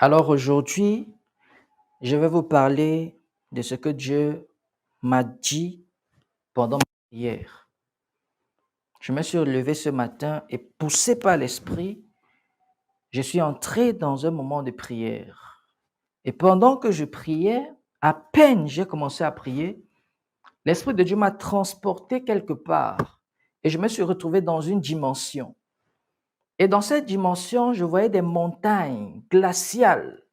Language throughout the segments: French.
Alors aujourd'hui, je vais vous parler de ce que Dieu m'a dit pendant ma prière. Je me suis levé ce matin et poussé par l'Esprit, je suis entré dans un moment de prière. Et pendant que je priais, à peine j'ai commencé à prier, l'Esprit de Dieu m'a transporté quelque part et je me suis retrouvé dans une dimension. Et dans cette dimension, je voyais des montagnes glaciales.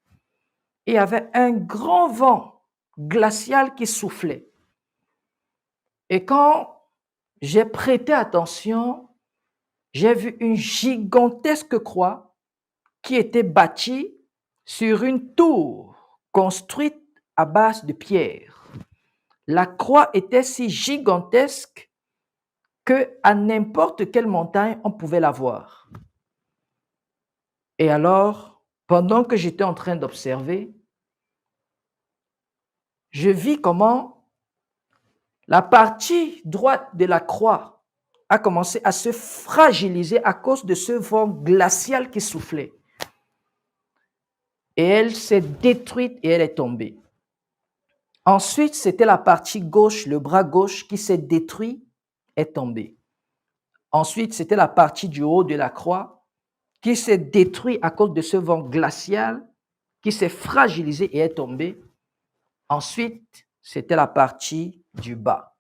Et il y avait un grand vent glacial qui soufflait. Et quand j'ai prêté attention, j'ai vu une gigantesque croix qui était bâtie sur une tour construite à base de pierre. La croix était si gigantesque qu'à n'importe quelle montagne, on pouvait la voir. Et alors, pendant que j'étais en train d'observer, je vis comment la partie droite de la croix a commencé à se fragiliser à cause de ce vent glacial qui soufflait. Et elle s'est détruite et elle est tombée. Ensuite, c'était la partie gauche, le bras gauche qui s'est détruit, est tombé. Ensuite, c'était la partie du haut de la croix qui s'est détruite à cause de ce vent glacial qui s'est fragilisé et est tombé. Ensuite, c'était la partie du bas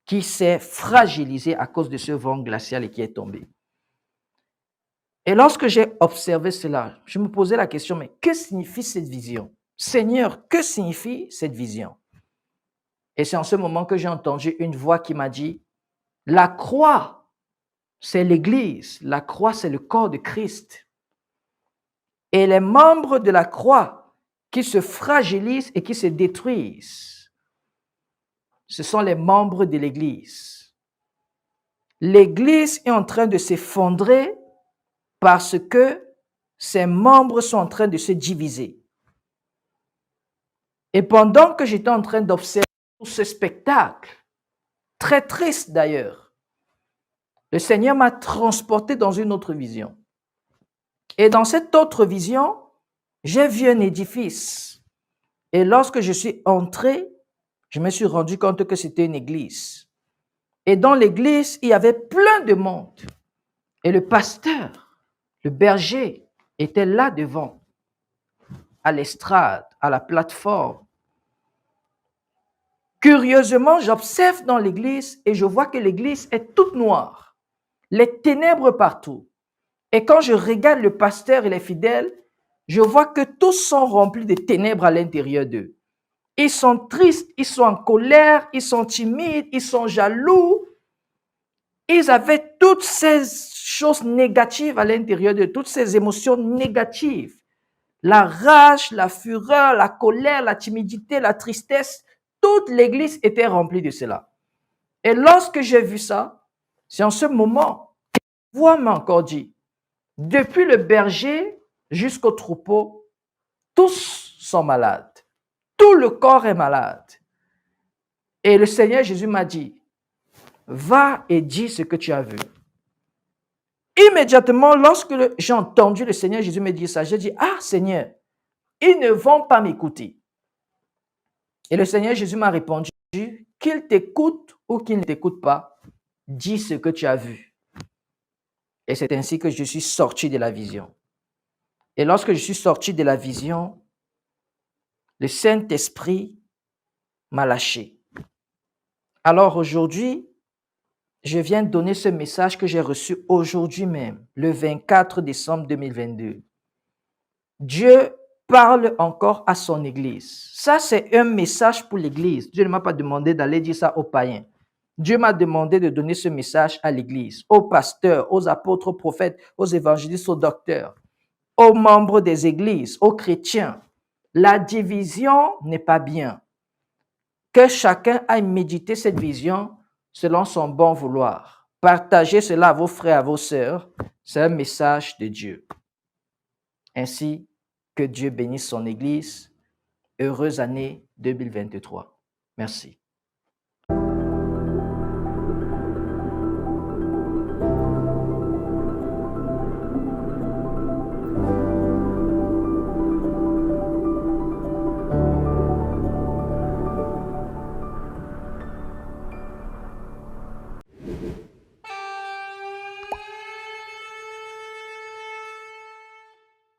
qui s'est fragilisée à cause de ce vent glacial et qui est tombé. Et lorsque j'ai observé cela, je me posais la question, mais que signifie cette vision? Seigneur, que signifie cette vision? Et c'est en ce moment que j'ai entendu une voix qui m'a dit, la croix, c'est l'Église, la croix, c'est le corps de Christ. Et les membres de la croix qui se fragilisent et qui se détruisent, ce sont les membres de l'Église. L'Église est en train de s'effondrer parce que ses membres sont en train de se diviser. Et pendant que j'étais en train d'observer ce spectacle, très triste d'ailleurs, le Seigneur m'a transporté dans une autre vision. Et dans cette autre vision, j'ai vu un édifice. Et lorsque je suis entré, je me suis rendu compte que c'était une église. Et dans l'église, il y avait plein de monde. Et le pasteur, le berger, était là devant, à l'estrade, à la plateforme. Curieusement, j'observe dans l'église et je vois que l'église est toute noire. Les ténèbres partout. Et quand je regarde le pasteur et les fidèles, je vois que tous sont remplis de ténèbres à l'intérieur d'eux. Ils sont tristes, ils sont en colère, ils sont timides, ils sont jaloux. Ils avaient toutes ces choses négatives à l'intérieur d'eux, toutes ces émotions négatives. La rage, la fureur, la colère, la timidité, la tristesse, toute l'église était remplie de cela. Et lorsque j'ai vu ça, c'est en ce moment que la voix m'a encore dit, depuis le berger jusqu'au troupeau, tous sont malades. Tout le corps est malade. Et le Seigneur Jésus m'a dit, va et dis ce que tu as vu. Immédiatement, lorsque j'ai entendu le Seigneur Jésus me dire ça, j'ai dit, ah Seigneur, ils ne vont pas m'écouter. Et le Seigneur Jésus m'a répondu, qu'ils t'écoutent ou qu'ils ne t'écoutent pas, dis ce que tu as vu. Et c'est ainsi que je suis sorti de la vision. Et lorsque je suis sorti de la vision, le Saint-Esprit m'a lâché. Alors aujourd'hui, je viens donner ce message que j'ai reçu aujourd'hui même, le 24 décembre 2022. Dieu parle encore à son Église. Ça, c'est un message pour l'Église. Dieu ne m'a pas demandé d'aller dire ça aux païens. Dieu m'a demandé de donner ce message à l'Église, aux pasteurs, aux apôtres, aux prophètes, aux évangélistes, aux docteurs, aux membres des églises, aux chrétiens. La division n'est pas bien. Que chacun aille méditer cette vision selon son bon vouloir. Partagez cela à vos frères, à vos sœurs. C'est un message de Dieu. Ainsi, que Dieu bénisse son Église. Heureuse année 2023. Merci.